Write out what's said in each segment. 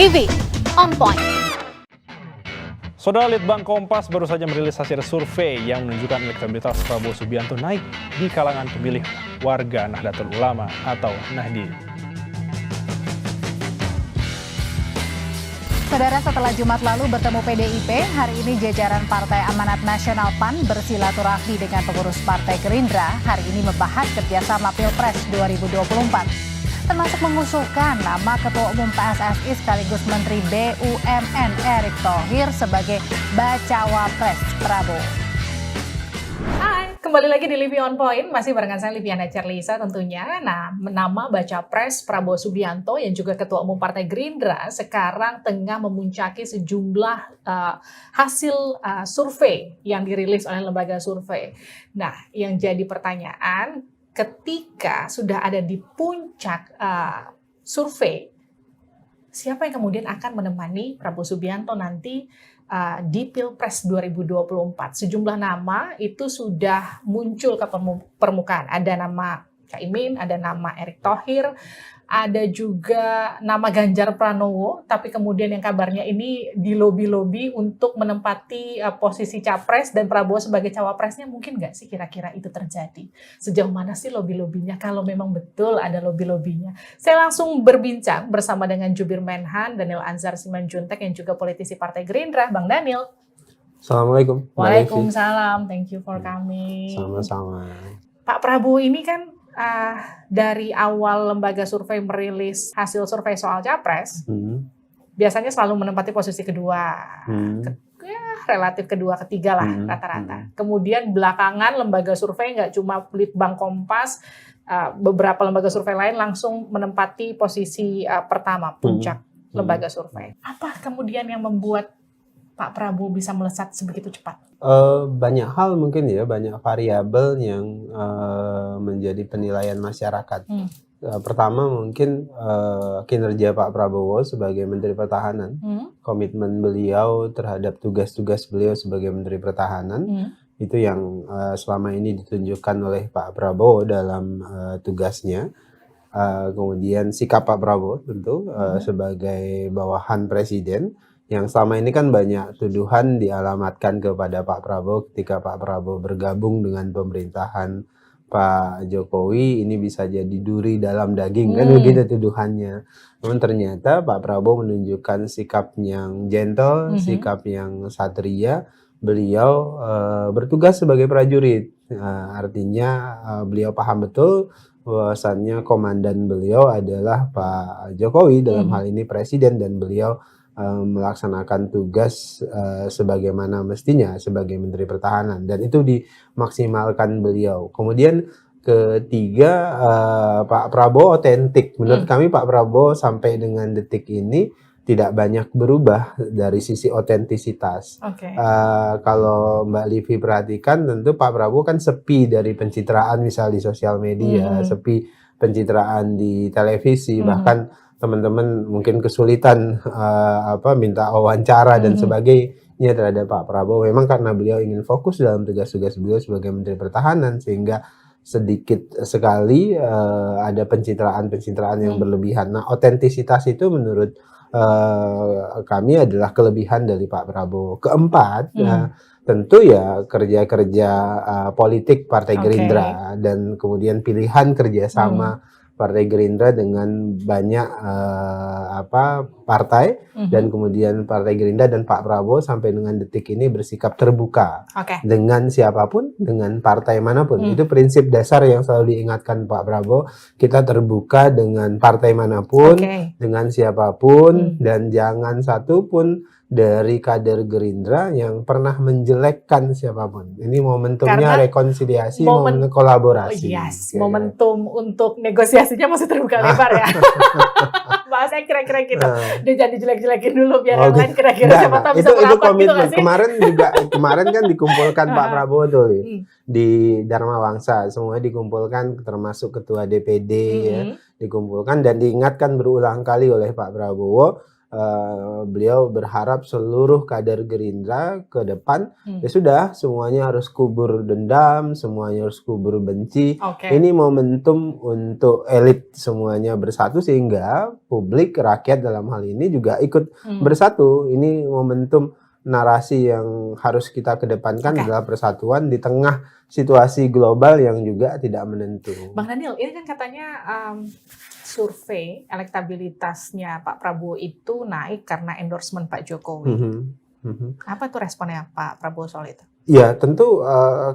Living on Point. Saudara Litbang Kompas baru saja merilis hasil survei yang menunjukkan elektabilitas Prabowo Subianto naik di kalangan pemilih warga Nahdlatul Ulama atau Nahdien. Saudara, setelah Jumat lalu bertemu PDIP, hari ini jajaran Partai Amanat Nasional PAN bersilaturahmi dengan pengurus Partai Gerindra hari ini membahas kerjasama Pilpres 2024. Termasuk mengusulkan nama Ketua Umum PSSI sekaligus Menteri BUMN Erick Thohir sebagai bacawa pres Prabowo. Hai, kembali lagi di Living on Point, masih barengan saya Liviana Cerlisa tentunya. Nah, nama baca pres Prabowo Subianto yang juga Ketua Umum Partai Gerindra sekarang tengah memuncaki sejumlah hasil survei yang dirilis oleh lembaga survei. Nah, yang jadi pertanyaan, ketika sudah ada di puncak survei, siapa yang kemudian akan menemani Prabowo Subianto nanti di Pilpres 2024? Sejumlah nama itu sudah muncul ke permukaan. Ada nama Caimin, ada nama Erick Thohir, ada juga nama Ganjar Pranowo, tapi kemudian yang kabarnya ini di lobi-lobi untuk menempati posisi capres dan Prabowo sebagai cawapresnya. Mungkin nggak sih kira-kira itu terjadi? Sejauh mana sih lobi-lobinya kalau memang betul ada lobi-lobinya? Saya langsung berbincang bersama dengan Jubir Menhan Daniel Anzar Simanjuntak yang juga politisi Partai Gerindra. Bang Daniel. Assalamualaikum. Waalaikumsalam. Thank you for coming. Sama-sama. Pak Prabowo ini kan dari awal lembaga survei merilis hasil survei soal capres, biasanya selalu menempati posisi kedua, relatif kedua, ketiga lah rata-rata. Kemudian belakangan lembaga survei nggak cuma Litbang Kompas, beberapa lembaga survei lain langsung menempati posisi pertama, puncak lembaga survei. Apa kemudian yang membuat Pak Prabowo bisa melesat sebegitu cepat? Banyak hal mungkin ya, banyak variabel yang menjadi penilaian masyarakat. Pertama mungkin kinerja Pak Prabowo sebagai Menteri Pertahanan, komitmen beliau terhadap tugas-tugas beliau sebagai Menteri Pertahanan, itu yang selama ini ditunjukkan oleh Pak Prabowo dalam tugasnya. Kemudian sikap Pak Prabowo tentu sebagai bawahan Presiden, yang selama ini kan banyak tuduhan dialamatkan kepada Pak Prabowo ketika Pak Prabowo bergabung dengan pemerintahan Pak Jokowi, ini bisa jadi duri dalam daging, kan begitu tuduhannya. Namun ternyata Pak Prabowo menunjukkan sikap yang gentle, sikap yang satria. Beliau bertugas sebagai prajurit, artinya beliau paham betul bahwasannya komandan beliau adalah Pak Jokowi, dalam hal ini Presiden, dan beliau melaksanakan tugas sebagaimana mestinya sebagai Menteri Pertahanan, dan itu dimaksimalkan beliau. Kemudian ketiga, Pak Prabowo otentik. Menurut kami Pak Prabowo sampai dengan detik ini tidak banyak berubah dari sisi otentisitas. Kalau Mbak Livi perhatikan, tentu Pak Prabowo kan sepi dari pencitraan misal di sosial media, sepi pencitraan di televisi, bahkan teman-teman mungkin kesulitan minta wawancara dan sebagainya terhadap Pak Prabowo. Memang karena beliau ingin fokus dalam tugas-tugas beliau sebagai Menteri Pertahanan, sehingga sedikit sekali ada pencitraan-pencitraan yang berlebihan. Nah, otentisitas itu menurut kami adalah kelebihan dari Pak Prabowo. Keempat, tentu ya kerja-kerja politik Partai Gerindra, dan kemudian pilihan kerjasama Partai Gerindra dengan banyak partai, dan kemudian Partai Gerindra dan Pak Prabowo sampai dengan detik ini bersikap terbuka dengan siapapun, dengan partai manapun. Itu prinsip dasar yang selalu diingatkan Pak Prabowo. Kita terbuka dengan partai manapun, dengan siapapun, dan jangan satu pun dari kader Gerindra yang pernah menjelekkan siapapun. Ini momentumnya karena rekonsiliasi, momen kolaborasi. Momentum untuk negosiasinya masih terbuka lebar ya. Bahasanya kira-kira gitu. Dia jangan dijelek-jelekin dulu biar yang lain kira-kira siapa tahu bisa merapat. Itu komitmen. Gitu kemarin kan dikumpulkan Pak Prabowo tuh di Dharma Wangsa, semua dikumpulkan termasuk ketua DPD ya, dikumpulkan dan diingatkan berulang kali oleh Pak Prabowo. beliau berharap seluruh kader Gerindra ke depan ya sudah semuanya harus kubur dendam, semuanya harus kubur benci. Ini momentum untuk elit semuanya bersatu sehingga publik, rakyat dalam hal ini juga ikut bersatu. Ini momentum narasi yang harus kita kedepankan adalah persatuan di tengah situasi global yang juga tidak menentu. Bang Daniel, ini kan katanya survei elektabilitasnya Pak Prabowo itu naik karena endorsement Pak Jokowi. Apa tuh responnya Pak Prabowo soal itu? Ya tentu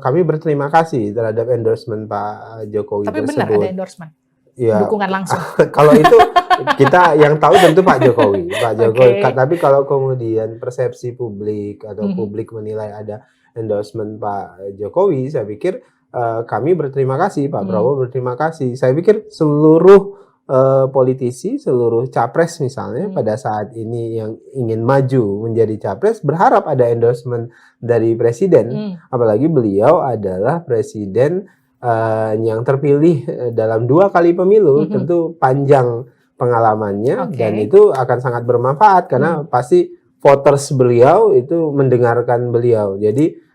kami berterima kasih terhadap endorsement Pak Jokowi Tapi tersebut. benar ada endorsement? Ya, dukungan langsung? Kalau itu kita yang tahu tentu Pak Jokowi. Tapi kalau kemudian persepsi publik atau publik menilai ada endorsement Pak Jokowi, saya pikir kami berterima kasih, Pak Prabowo berterima kasih. Saya pikir seluruh politisi, seluruh capres misalnya pada saat ini yang ingin maju menjadi capres berharap ada endorsement dari presiden. Apalagi beliau adalah presiden yang terpilih dalam 2 kali pemilu, tentu panjang pengalamannya dan itu akan sangat bermanfaat karena pasti voters beliau itu mendengarkan beliau. Jadi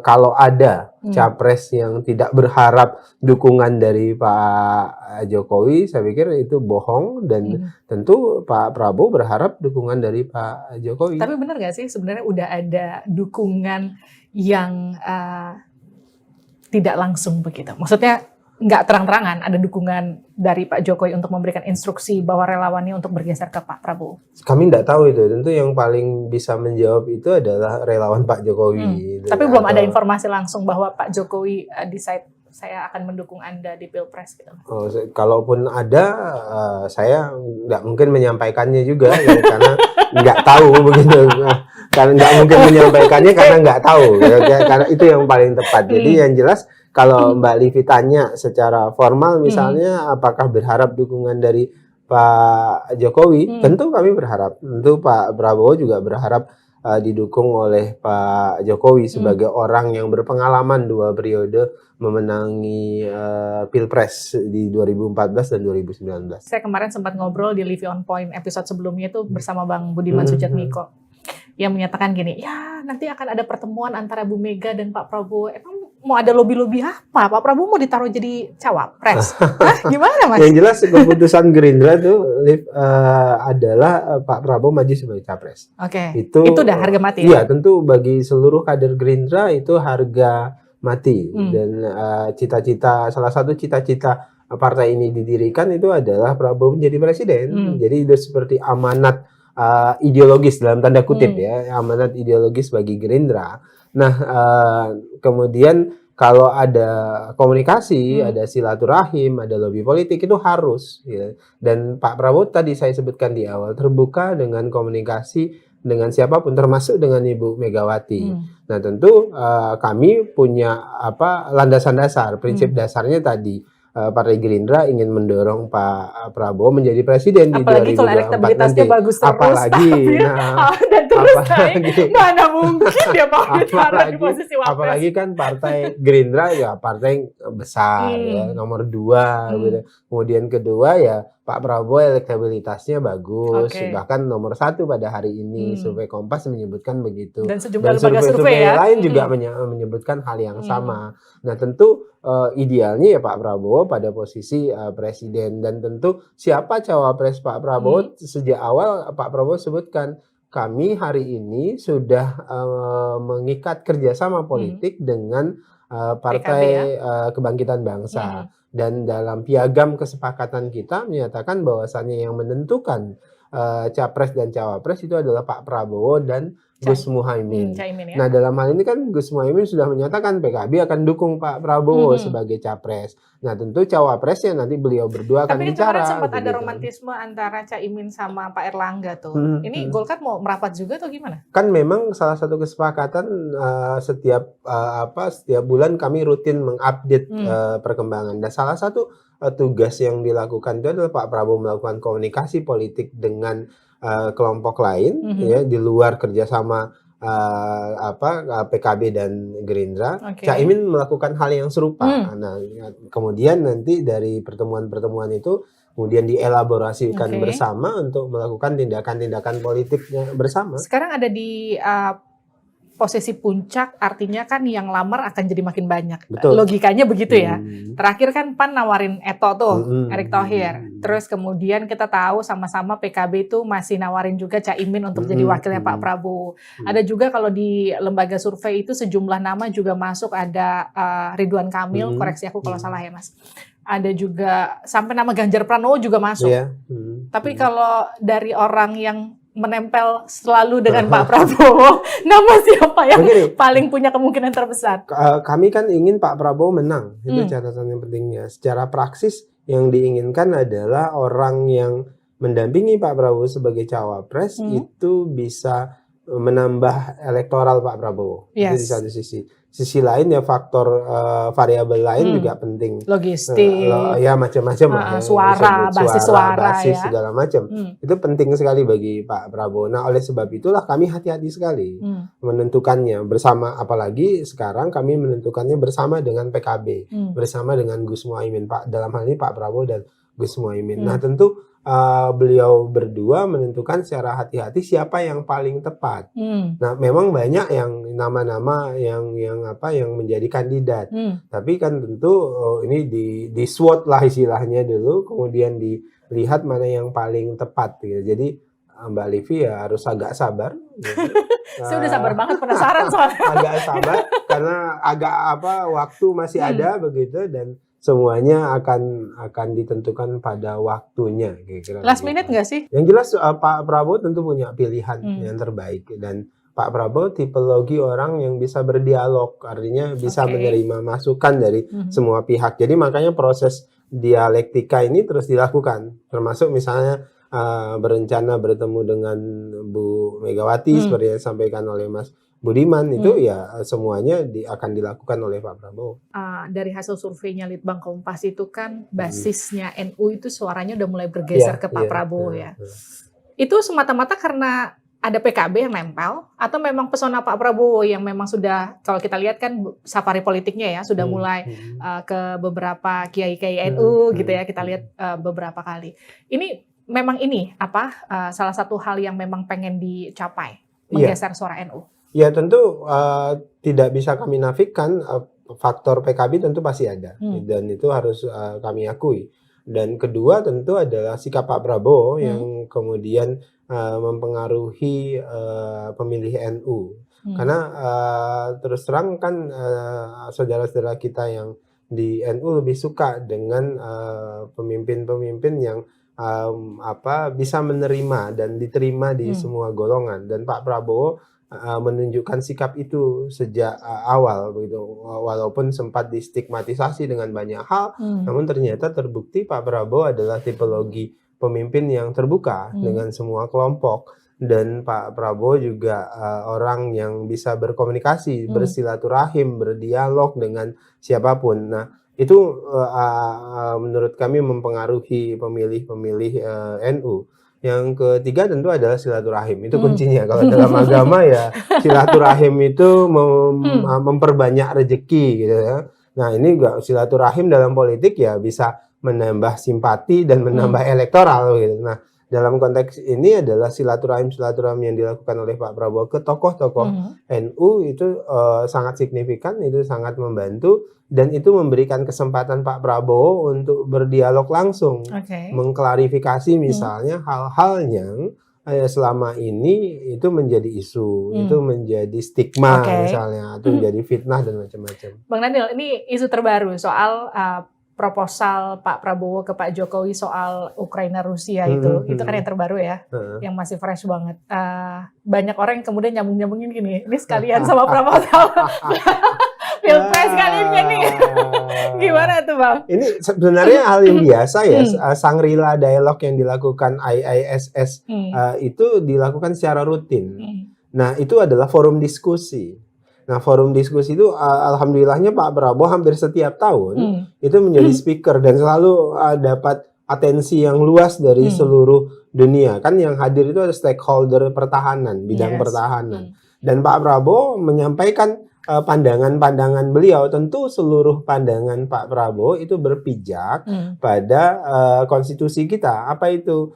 kalau ada capres yang tidak berharap dukungan dari Pak Jokowi, saya pikir itu bohong dan tentu Pak Prabowo berharap dukungan dari Pak Jokowi. Tapi benar nggak sih sebenarnya udah ada dukungan yang tidak langsung begitu? Maksudnya nggak terang-terangan ada dukungan dari Pak Jokowi untuk memberikan instruksi bahwa relawannya untuk bergeser ke Pak Prabowo? Kami nggak tahu itu. Tentu yang paling bisa menjawab itu adalah relawan Pak Jokowi. Tapi belum ada informasi langsung bahwa Pak Jokowi decide saya akan mendukung Anda di Pilpres gitu. Kalaupun ada, saya nggak mungkin menyampaikannya juga ya, karena nggak tahu begitu. Karena nggak mungkin menyampaikannya karena nggak tahu. Karena itu yang paling tepat. Jadi yang jelas kalau Mbak Livi tanya secara formal misalnya apakah berharap dukungan dari Pak Jokowi, tentu kami berharap. Tentu Pak Prabowo juga berharap didukung oleh Pak Jokowi sebagai orang yang berpengalaman 2 periode memenangi Pilpres di 2014 dan 2019. Saya kemarin sempat ngobrol di Livi On Point episode sebelumnya itu bersama Bang Budiman Sujatmiko yang menyatakan gini, ya nanti akan ada pertemuan antara Bu Mega dan Pak Prabowo. Emang mau ada lobby-lobby apa? Pak Prabowo mau ditaruh jadi cawapres? Gimana Mas? Yang jelas keputusan Gerindra itu adalah Pak Prabowo maju sebagai capres. Itu udah harga mati. Iya, tentu bagi seluruh kader Gerindra itu harga mati. Dan salah satu cita-cita partai ini didirikan itu adalah Prabowo menjadi presiden. Jadi itu seperti amanat ideologis dalam tanda kutip ya, amanat ideologis bagi Gerindra. Nah, kemudian kalau ada komunikasi, ada silaturahim, ada lobby politik itu harus ya. Dan Pak Prabowo tadi saya sebutkan di awal terbuka dengan komunikasi dengan siapapun termasuk dengan Ibu Megawati. Nah, tentu kami punya landasan dasar, prinsip dasarnya tadi. Partai Gerindra ingin mendorong Pak Prabowo menjadi presiden apalagi di 2024 kalau elektabilitasnya bagus terus, apalagi dan terus naik, mana mungkin dia mau ditaruh di posisi wapres. Apalagi kan partai Gerindra ya partai besar ya, nomor 2 gitu. Kemudian kedua ya Pak Prabowo elektabilitasnya bagus, bahkan nomor 1 pada hari ini survei Kompas menyebutkan begitu. Dan sejumlah lembaga survei lain juga menyebutkan hal yang sama. Nah tentu idealnya ya Pak Prabowo pada posisi presiden dan tentu siapa cawapres Pak Prabowo sejak awal Pak Prabowo sebutkan kami hari ini sudah mengikat kerjasama politik dengan Partai Kebangkitan Bangsa. Dan dalam piagam kesepakatan kita menyatakan bahwasannya yang menentukan capres dan cawapres itu adalah Pak Prabowo dan Gus Muhaimin. Ya? Nah dalam hal ini kan Gus Muhaimin sudah menyatakan PKB akan dukung Pak Prabowo sebagai capres. Nah tentu cawapresnya nanti beliau berdua akan bicara. Tapi sempat ada romantisme antara Caimin sama Pak Erlangga tuh. Ini Golkar mau merapat juga atau gimana? Kan memang salah satu kesepakatan setiap bulan kami rutin mengupdate perkembangan. Dan salah satu tugas yang dilakukan itu adalah Pak Prabowo melakukan komunikasi politik dengan kelompok lain ya di luar kerjasama PKB dan Gerindra. Caimin melakukan hal yang serupa. Nah kemudian nanti dari pertemuan-pertemuan itu kemudian dielaborasikan Oke. bersama untuk melakukan tindakan-tindakan politiknya bersama. Sekarang ada di posisi puncak, artinya kan yang lamar akan jadi makin banyak. Betul. Logikanya begitu ya. Hmm. Terakhir kan PAN nawarin Eto tuh, Mm-mm. Erick Thohir. Terus kemudian kita tahu sama-sama PKB itu masih nawarin juga Caimin untuk jadi wakilnya Pak Prabowo. Ada juga kalau di lembaga survei itu sejumlah nama juga masuk, ada Ridwan Kamil, koreksi aku kalau salah ya Mas. Ada juga sampai nama Ganjar Pranowo juga masuk. Iya. Tapi kalau dari orang yang menempel selalu dengan Pak Prabowo, nama siapa yang Begini, paling punya kemungkinan terbesar? kami kan ingin Pak Prabowo menang, itu catatan yang pentingnya. Secara praksis yang diinginkan adalah orang yang mendampingi Pak Prabowo sebagai cawapres itu bisa menambah elektoral Pak Prabowo. Itu di satu sisi. Sisi lain ya faktor variabel lain juga penting. Logistik, Ya macam-macam lah. Ya, suara, basis suara basis ya. segala macam. Itu penting sekali bagi Pak Prabowo. Nah, oleh sebab itulah kami hati-hati sekali menentukannya bersama, apalagi sekarang kami menentukannya bersama dengan PKB, bersama dengan Gus Muhaimin, Pak, dalam hal ini Pak Prabowo dan Gus Muhaimin. Nah, tentu beliau berdua menentukan secara hati-hati siapa yang paling tepat. Nah, memang banyak yang nama-nama yang menjadi kandidat. Tapi kan tentu ini di SWOT lah istilahnya dulu, kemudian dilihat mana yang paling tepat gitu. Jadi Mbak Livi ya harus agak sabar. Gitu. Saya udah sabar banget, penasaran soalnya. Agak sabar karena waktu masih ada begitu, dan semuanya akan ditentukan pada waktunya. Kira-kira Last gitu. minute nggak sih? Yang jelas Pak Prabowo tentu punya pilihan yang terbaik, dan Pak Prabowo tipologi orang yang bisa berdialog, artinya bisa menerima masukan dari semua pihak. Jadi makanya proses dialektika ini terus dilakukan, termasuk misalnya berencana bertemu dengan Bu Megawati seperti yang disampaikan oleh Mas Budiman, itu ya semuanya akan dilakukan oleh Pak Prabowo. Dari hasil surveinya Litbang Kompas itu kan basisnya NU itu suaranya udah mulai bergeser ke Pak Prabowo ya. Itu semata-mata karena ada PKB yang nempel, atau memang pesona Pak Prabowo yang memang sudah, kalau kita lihat kan safari politiknya ya sudah mulai ke beberapa kiai-kiai NU gitu ya, kita lihat beberapa kali. Ini memang salah satu hal yang memang pengen dicapai, menggeser suara NU. Ya tentu tidak bisa kami nafikan faktor PKB tentu pasti ada, dan itu harus kami akui. Dan kedua tentu adalah sikap Pak Prabowo yang kemudian mempengaruhi pemilih NU. Karena terus terang kan saudara-saudara kita yang di NU lebih suka dengan pemimpin-pemimpin yang bisa menerima dan diterima di semua golongan, dan Pak Prabowo menunjukkan sikap itu sejak awal begitu, walaupun sempat distigmatisasi dengan banyak hal, namun ternyata terbukti Pak Prabowo adalah tipologi pemimpin yang terbuka dengan semua kelompok, dan Pak Prabowo juga orang yang bisa berkomunikasi, bersilaturahim, berdialog dengan siapapun. Nah, itu menurut kami mempengaruhi pemilih-pemilih NU. Yang ketiga tentu adalah silaturahim, itu kuncinya. Kalau dalam agama ya silaturahim itu memperbanyak rezeki gitu ya. Nah, ini juga silaturahim dalam politik ya bisa menambah simpati dan menambah elektoral gitu. Nah, dalam konteks ini adalah silaturahim yang dilakukan oleh Pak Prabowo ke tokoh-tokoh NU itu sangat signifikan, itu sangat membantu, dan itu memberikan kesempatan Pak Prabowo untuk berdialog langsung, mengklarifikasi misalnya hal-hal yang selama ini itu menjadi isu, itu menjadi stigma misalnya, atau menjadi fitnah dan macam-macam. Bang Daniel, ini isu terbaru soal proposal Pak Prabowo ke Pak Jokowi soal Ukraina Rusia itu kan yang terbaru ya, yang masih fresh banget. Banyak orang yang kemudian nyambung-nyambungin gini, ini sekalian sama proposal Pilpres kali ini. Gimana tuh Bang? Ini sebenarnya hal yang biasa ya, Shangri-La Dialog yang dilakukan IISS itu dilakukan secara rutin. Nah, itu adalah forum diskusi. Nah, forum diskusi itu alhamdulillahnya Pak Prabowo hampir setiap tahun itu menjadi speaker dan selalu dapat atensi yang luas dari seluruh dunia. Kan yang hadir itu ada stakeholder pertahanan, bidang pertahanan. Dan Pak Prabowo menyampaikan pandangan-pandangan beliau, tentu seluruh pandangan Pak Prabowo itu berpijak pada konstitusi kita. Apa itu?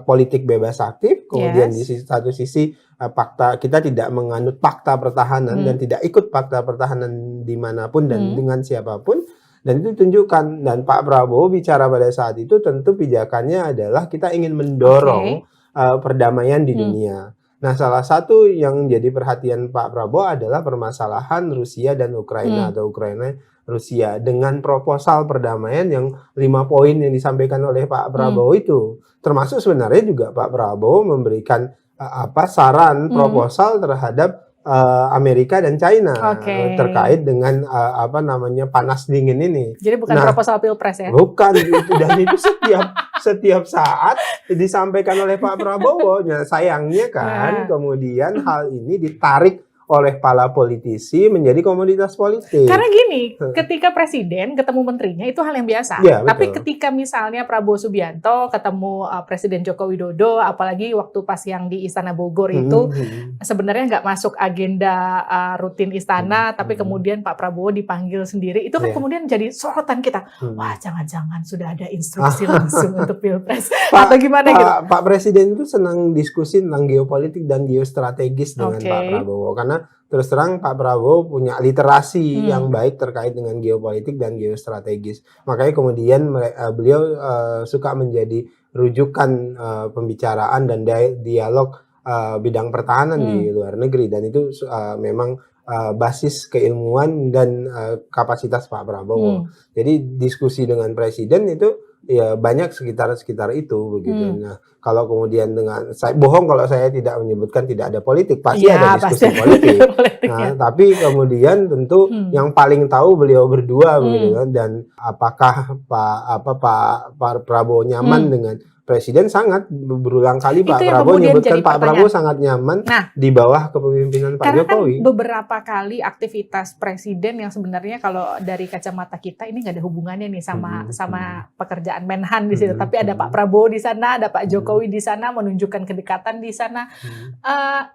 Politik bebas aktif, kemudian di satu sisi fakta, kita tidak menganut fakta pertahanan dan tidak ikut fakta pertahanan dimanapun dan dengan siapapun, dan itu tunjukkan. Dan Pak Prabowo bicara pada saat itu tentu pijakannya adalah kita ingin mendorong perdamaian di dunia. Nah, salah satu yang jadi perhatian Pak Prabowo adalah permasalahan Rusia dan Ukraina atau Ukraina Rusia, dengan proposal perdamaian yang 5 poin yang disampaikan oleh Pak Prabowo itu. Termasuk sebenarnya juga Pak Prabowo memberikan saran proposal terhadap Amerika dan China terkait dengan panas dingin ini. Jadi bukan proposal pilpres ya? Bukan, dan itu setiap saat disampaikan oleh Pak Prabowo. Nah, sayangnya kan kemudian hal ini ditarik oleh para politisi menjadi komoditas politik. Karena gini, ketika presiden ketemu menterinya itu hal yang biasa. Ya, tapi betul. ketika misalnya Prabowo Subianto ketemu Presiden Joko Widodo, apalagi waktu pas yang di Istana Bogor itu sebenarnya nggak masuk agenda rutin istana, tapi kemudian Pak Prabowo dipanggil sendiri, itu kan kemudian jadi sorotan kita. Wah, jangan-jangan sudah ada instruksi langsung untuk pilpres atau gimana gitu. Pak Presiden itu senang diskusi tentang geopolitik dan geostrategis dengan Pak Prabowo, karena terus terang Pak Prabowo punya literasi yang baik terkait dengan geopolitik dan geostrategis. Makanya kemudian beliau suka menjadi rujukan pembicaraan dan dialog bidang pertahanan di luar negeri, dan itu memang basis keilmuan dan kapasitas Pak Prabowo. Jadi diskusi dengan presiden itu ya banyak sekitar itu begitu. Nah, kalau kemudian saya bohong kalau saya tidak menyebutkan tidak ada politik, pasti ada diskusi politik. Nah, tapi kemudian tentu yang paling tahu beliau berdua begitu kan. Dan apakah Pak Prabowo nyaman dengan presiden? Sangat, berulang kali Pak Prabowo menyebutkan Pak Prabowo sangat nyaman di bawah kepemimpinan Pak Jokowi. Kan beberapa kali aktivitas presiden yang sebenarnya kalau dari kacamata kita ini nggak ada hubungannya nih sama pekerjaan Menhan di situ, tapi ada Pak Prabowo di sana, ada Pak Jokowi di sana, menunjukkan kedekatan di sana.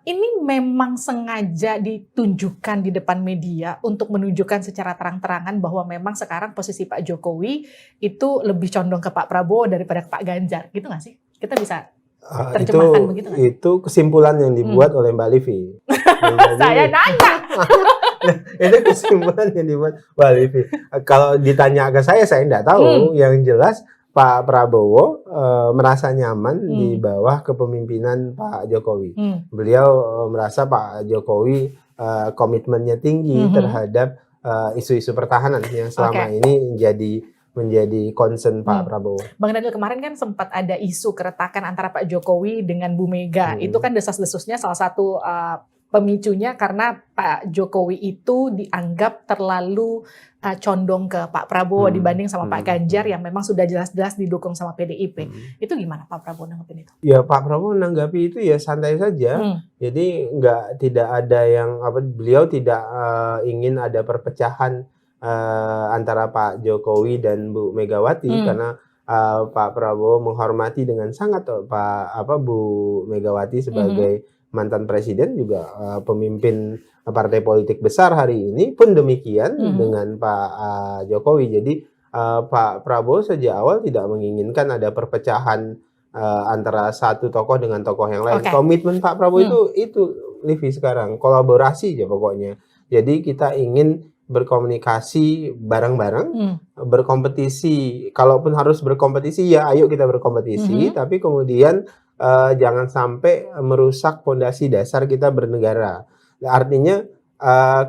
Ini memang sengaja ditunjukkan di depan media untuk menunjukkan secara terang-terangan bahwa memang sekarang posisi Pak Jokowi itu lebih condong ke Pak Prabowo daripada ke Pak Ganjar. Gitu nggak sih? Kita bisa terjemahkan begitu nggak? Itu kesimpulan yang dibuat oleh Mbak Livi. Saya nanya. Itu kesimpulan yang dibuat Mbak Livi. Kalau ditanya ke saya nggak tahu. Yang jelas Pak Prabowo merasa nyaman di bawah kepemimpinan Pak Jokowi. Beliau merasa Pak Jokowi komitmennya tinggi terhadap isu-isu pertahanan yang selama ini menjadi concern Pak Prabowo. Bang Daniel, kemarin kan sempat ada isu keretakan antara Pak Jokowi dengan Bu Mega. Itu kan desas-desusnya salah satu pemicunya karena Pak Jokowi itu dianggap terlalu condong ke Pak Prabowo dibanding sama Pak Ganjar yang memang sudah jelas-jelas didukung sama PDIP. Itu gimana Pak Prabowo nanggepin itu? Ya, Pak Prabowo menanggapi itu ya santai saja. Jadi tidak ada yang beliau tidak ingin ada perpecahan antara Pak Jokowi dan Bu Megawati, karena Pak Prabowo menghormati dengan sangat Bu Megawati sebagai mantan presiden, juga pemimpin partai politik besar hari ini, pun demikian dengan Pak Jokowi. Jadi Pak Prabowo sejak awal tidak menginginkan ada perpecahan antara satu tokoh dengan tokoh yang lain. Komitmen Pak Prabowo itu Livi sekarang kolaborasi aja pokoknya. Jadi kita ingin berkomunikasi bareng-bareng, berkompetisi. Kalaupun harus berkompetisi, ya ayo kita berkompetisi. Tapi kemudian jangan sampai merusak fondasi dasar kita bernegara. Artinya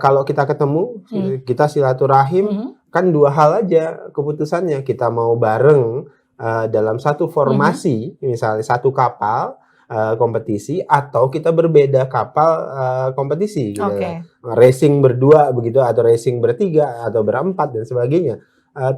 kalau kita ketemu, kita silaturahim, kan dua hal aja keputusannya. Kita mau bareng dalam satu formasi, misalnya satu kapal kompetisi, atau kita berbeda kapal kompetisi, gitu. Racing berdua begitu, atau racing bertiga atau berempat dan sebagainya.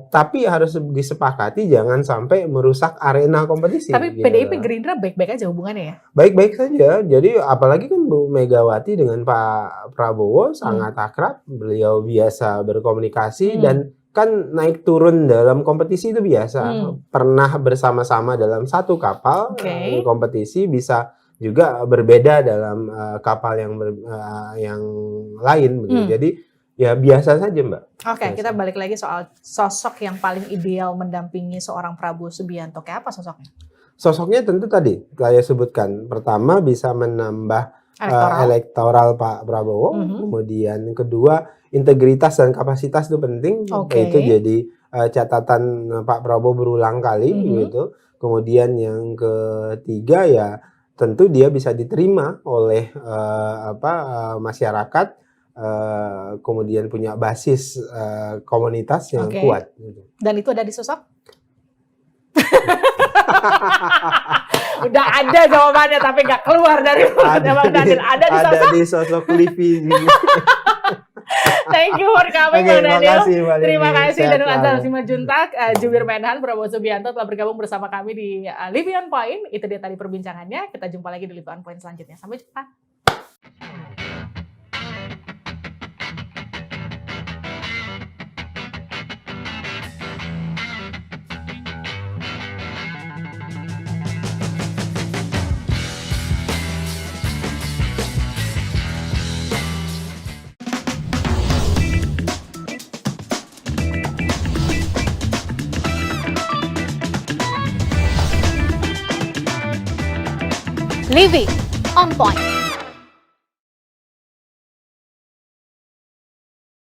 Tapi harus disepakati jangan sampai merusak arena kompetisi. Tapi gitu. PDIP Gerindra baik-baik aja hubungannya ya? Baik-baik saja. Jadi apalagi kan Bu Megawati dengan Pak Prabowo sangat akrab. Beliau biasa berkomunikasi dan kan naik turun dalam kompetisi itu biasa. Pernah bersama-sama dalam satu kapal kompetisi, bisa juga berbeda dalam kapal yang lain begitu. Jadi ya biasa saja, Mbak. Oke, Biasa. kita balik lagi soal sosok yang paling ideal mendampingi seorang Prabowo Subianto. Kayak apa sosoknya? Sosoknya tentu tadi saya sebutkan, pertama bisa menambah elektoral Pak Prabowo, kemudian kedua integritas dan kapasitas itu penting, itu jadi catatan Pak Prabowo berulang kali gitu. Kemudian yang ketiga ya tentu dia bisa diterima oleh masyarakat, kemudian punya basis komunitas yang kuat. Gitu. Dan itu ada di sosok? Udah ada jawabannya tapi nggak keluar dari Bang Daniel. Ada di sosok Livi. Thank you for coming, Bang Daniel. Terima kasih dan Ansar Simanjuntak, Jubir Menhan Prabowo Subianto telah bergabung bersama kami di Living on Point. Itu dia tadi perbincangannya. Kita jumpa lagi di Living on Point selanjutnya. Sampai jumpa. Living on Point.